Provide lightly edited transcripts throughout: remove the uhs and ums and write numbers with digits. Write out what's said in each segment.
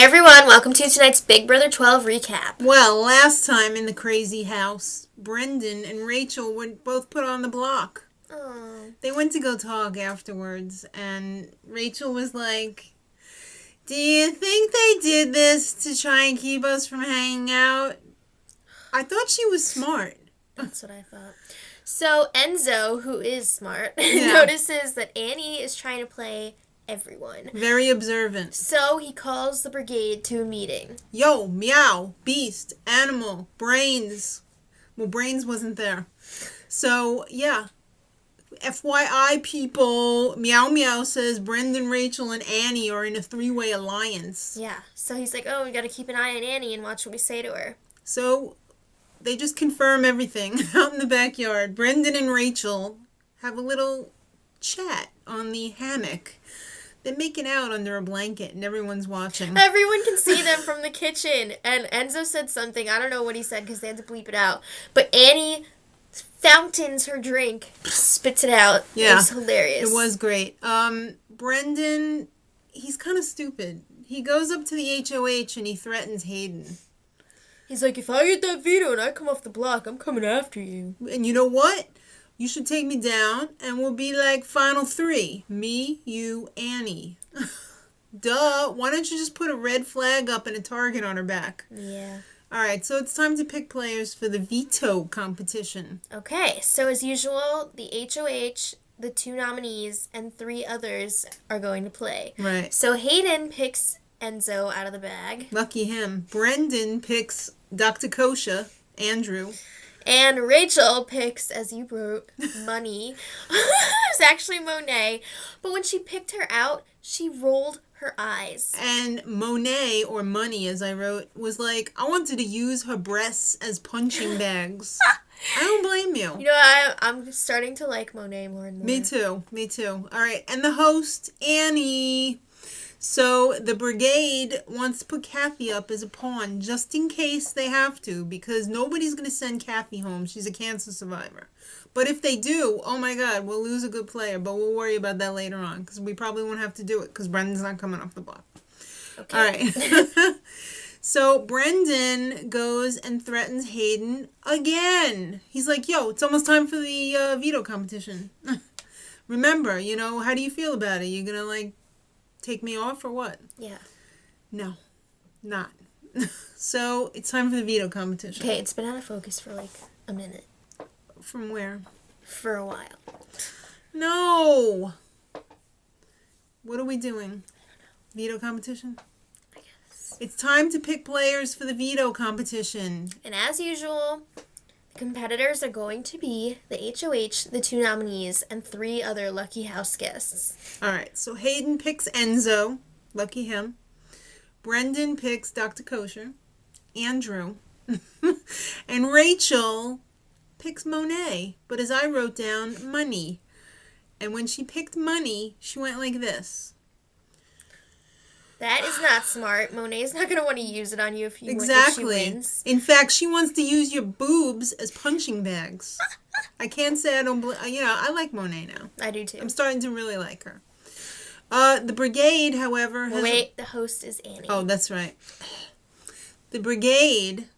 everyone, welcome to tonight's Big Brother 12 recap. Well, last time in the crazy house, Brendon and Rachel were both put on the block. Oh. They went to go talk afterwards, and Rachel was like, "Do you think they did this to try and keep us from hanging out?" I thought she was smart. That's what I thought. So Enzo, who is smart, notices that Annie is trying to play everyone. Very observant. So he calls the brigade to a meeting. Yo, meow, beast, animal, brains. Well, brains wasn't there. So, yeah. FYI, people, Meow Meow says Brendon, Rachel, and Annie are in a three-way alliance. Yeah. So he's like, oh, we gotta keep an eye on Annie and watch what we say to her. So they just confirm everything out in the backyard. Brendon and Rachel have a little chat on the hammock. They're making out under a blanket, and everyone's watching. Everyone can see them from the kitchen. And Enzo said something. I don't know what he said because they had to bleep it out. But Annie fountains her drink, spits it out. Yeah. It was hilarious. It was great. Brendon, he's kind of stupid. He goes up to the HOH and he threatens Hayden. He's like, if I get that veto and I come off the block, I'm coming after you. And you know what? You should take me down, and we'll be like final three. Me, you, Annie. Duh. Why don't you just put a red flag up and a target on her back? Yeah. All right, so it's time to pick players for the Veto Competition. Okay, so as usual, the HOH, the 2 nominees, and 3 others are going to play. Right. So Hayden picks Enzo out of the bag. Lucky him. Brendon picks Dr. Kosha, Andrew. And Rachel picks, as you wrote, Money. It's actually Monet. But when she picked her out, she rolled her eyes. And Monet, or Money as I wrote, was like, I wanted to use her breasts as punching bags. I don't blame you. You know, I'm starting to like Monet more and more. Me too. All right, and the host, Annie. So the brigade wants to put Kathy up as a pawn just in case they have to, because nobody's going to send Kathy home. She's a cancer survivor. But if they do, oh my God, we'll lose a good player. But we'll worry about that later on, because we probably won't have to do it because Brendon's not coming off the block. Okay. All right. So Brendon goes and threatens Hayden again. He's like, yo, it's almost time for the veto competition. Remember, how do you feel about it? You going to, take me off or what? Yeah. No, not. So it's time for the veto competition. Okay, it's been out of focus for a minute. From where? For a while. No. What are we doing? I don't know. Veto competition? I guess. It's time to pick players for the veto competition. And as usual, the competitors are going to be the HOH, the 2 nominees, and 3 other lucky house guests. All right, so Hayden picks Enzo. Lucky him. Brendon picks Dr. Kosher. Andrew. And Rachel picks Monet. But as I wrote down, Money. And when she picked Money, she went like this. That is not smart. Monet's not going to want to use it on you if she wins. In fact, she wants to use your boobs as punching bags. I can't say I don't I like Monet now. I do too. I'm starting to really like her. The brigade, however, has... Wait, the host is Annie. Oh, that's right. The brigade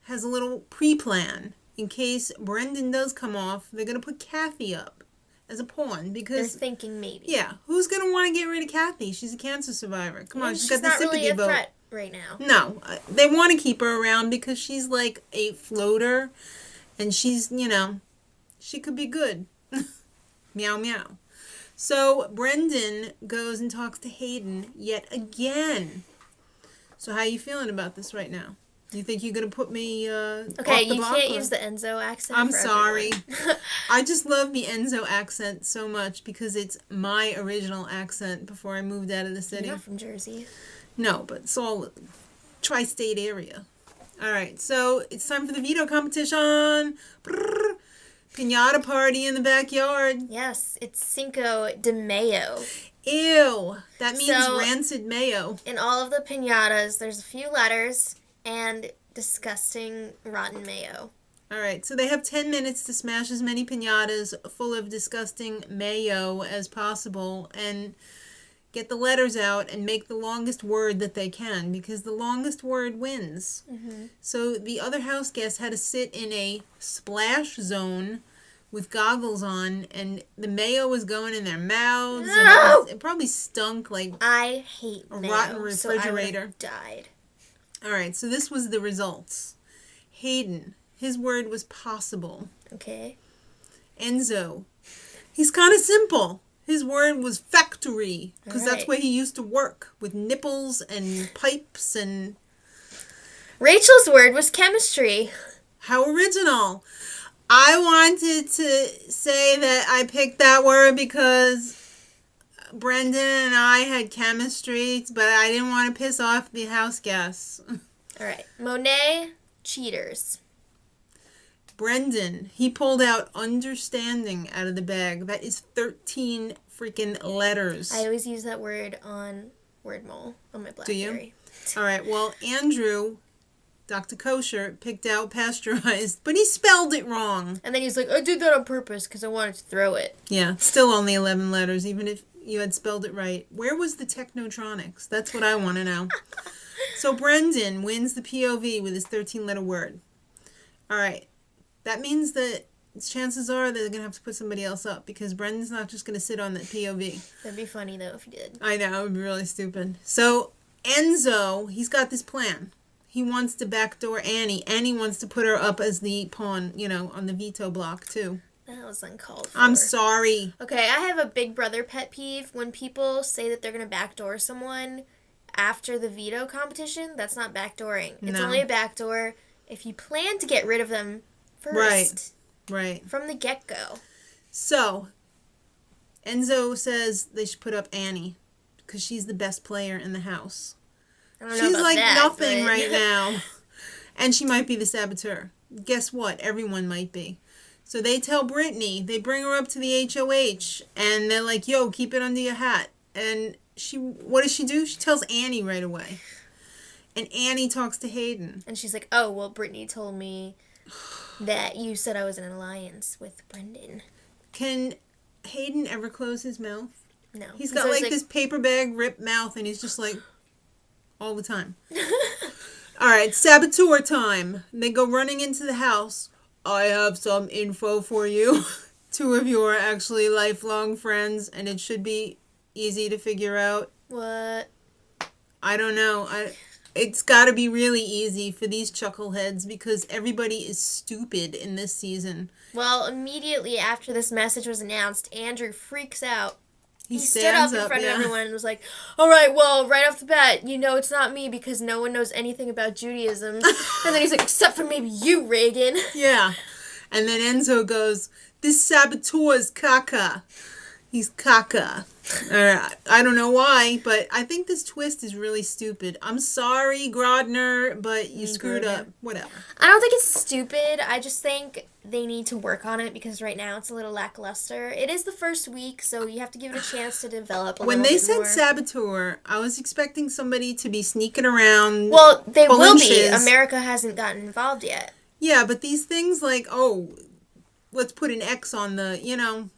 has a little pre-plan. In case Brendon does come off, they're going to put Kathy up as a pawn because... They're thinking maybe. Yeah. Who's going to want to get rid of Kathy? She's a cancer survivor. Come on, she's got the not really sympathy a vote. threat right now. No. They want to keep her around because she's like a floater and she's, she could be good. Meow, meow. So Brendon goes and talks to Hayden yet again. So how are you feeling about this right now? You think you're going to put me Okay, off the you block, can't or? use the Enzo accent. I'm for sorry. everyone. I just love the Enzo accent so much because it's my original accent before I moved out of the city. You're not from Jersey. No, but it's all tri-state area. All right, so it's time for the veto competition. Brrr. Pinata party in the backyard. Yes, it's Cinco de Mayo. Ew, that means rancid mayo. In all of the pinatas, there's a few letters and disgusting rotten mayo. All right, so they have 10 minutes to smash as many pinatas full of disgusting mayo as possible. And get the letters out and make the longest word that they can, because the longest word wins. Mm-hmm. So the other house guests had to sit in a splash zone with goggles on, and the mayo was going in their mouths. No! And it probably stunk like I hate a mayo, rotten refrigerator. So I would have died. All right, so this was the results. Hayden, his word was possible. Okay. Enzo, he's kind of simple. His word was factory, because that's where he used to work, with nipples and pipes and... Rachel's word was chemistry. How original. I wanted to say that I picked that word because Brendon and I had chemistry, but I didn't want to piss off the house guests. All right. Monet, cheaters. Brendon, he pulled out understanding out of the bag. That is 13 freaking letters. I always use that word on WordMole on my BlackBerry. Do you? All right. Well, Andrew, Dr. Kosher, picked out pasteurized, but he spelled it wrong. And then he's like, I did that on purpose because I wanted to throw it. Yeah, still only 11 letters, even if you had spelled it right. Where was the Technotronics? That's what I want to know. So Brendon wins the POV with his 13-letter word. All right. That means that chances are they're going to have to put somebody else up, because Brendon's not just going to sit on that POV. That'd be funny, though, if he did. I know. It would be really stupid. So Enzo, he's got this plan. He wants to backdoor Annie. Annie wants to put her up as the pawn, on the veto block, too. That was uncalled for. I'm sorry. Okay, I have a big brother pet peeve. When people say that they're going to backdoor someone after the veto competition, that's not backdooring. It's only a backdoor if you plan to get rid of them first. Right. From the get-go. So, Enzo says they should put up Annie, because she's the best player in the house. I don't know She's about like that, nothing but... right now. And she might be the saboteur. Guess what? Everyone might be. So they tell Brittany, they bring her up to the HOH, and they're like, yo, keep it under your hat. And what does she do? She tells Annie right away. And Annie talks to Hayden. And she's like, oh, well, Brittany told me that you said I was in an alliance with Brendon. Can Hayden ever close his mouth? No. He's got like this paper bag ripped mouth, and he's just like, all the time. All right, saboteur time. They go running into the house. I have some info for you. Two of you are actually lifelong friends, and it should be easy to figure out. What? I don't know. It's got to be really easy for these chuckleheads, because everybody is stupid in this season. Well, immediately after this message was announced, Andrew freaks out. He stood stands up in front yeah. of everyone and was like, all right, well, right off the bat, you know it's not me because no one knows anything about Judaism. And then he's like, except for maybe you, Reagan. Yeah. And then Enzo goes, this saboteur's caca. He's caca. I don't know why, but I think this twist is really stupid. I'm sorry, Grodner, but you screwed up. Whatever. I don't think it's stupid. I just think they need to work on it because right now it's a little lackluster. It is the first week, so you have to give it a chance to develop a little bit more. When they said saboteur, I was expecting somebody to be sneaking around. Well, they will be. Shiz. America hasn't gotten involved yet. Yeah, but these things like, oh, let's put an X on the,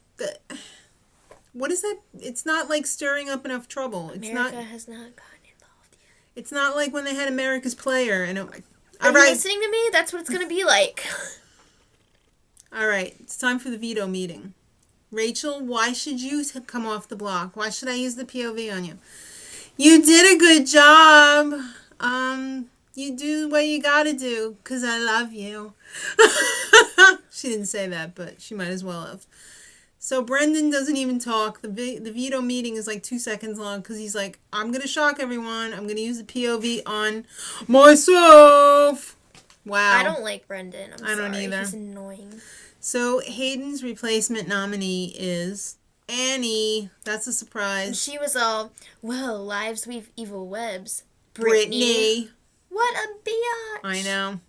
what is that? It's not like stirring up enough trouble. America has not gotten involved yet. It's not like when they had America's Player. And Are you listening to me? That's what it's going to be like. All right. It's time for the veto meeting. Rachel, why should you come off the block? Why should I use the POV on you? You did a good job. You do what you got to do because I love you. She didn't say that, but she might as well have. So Brendon doesn't even talk. The veto meeting is like 2 seconds long because he's like, I'm going to shock everyone. I'm going to use the POV on myself. Wow. I don't like Brendon. I don't either. He's annoying. So Hayden's replacement nominee is Annie. That's a surprise. And she was all, well, lives weave evil webs. Brittany. What a biatch. I know.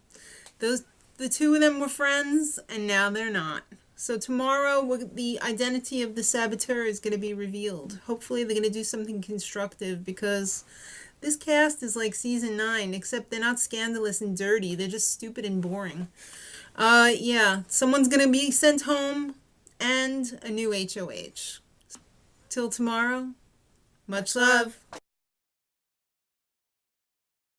The two of them were friends, and now they're not. So tomorrow, the identity of the saboteur is going to be revealed. Hopefully they're going to do something constructive, because this cast is like season 9, except they're not scandalous and dirty. They're just stupid and boring. Yeah, someone's going to be sent home, and a new HOH. Till tomorrow, Much love.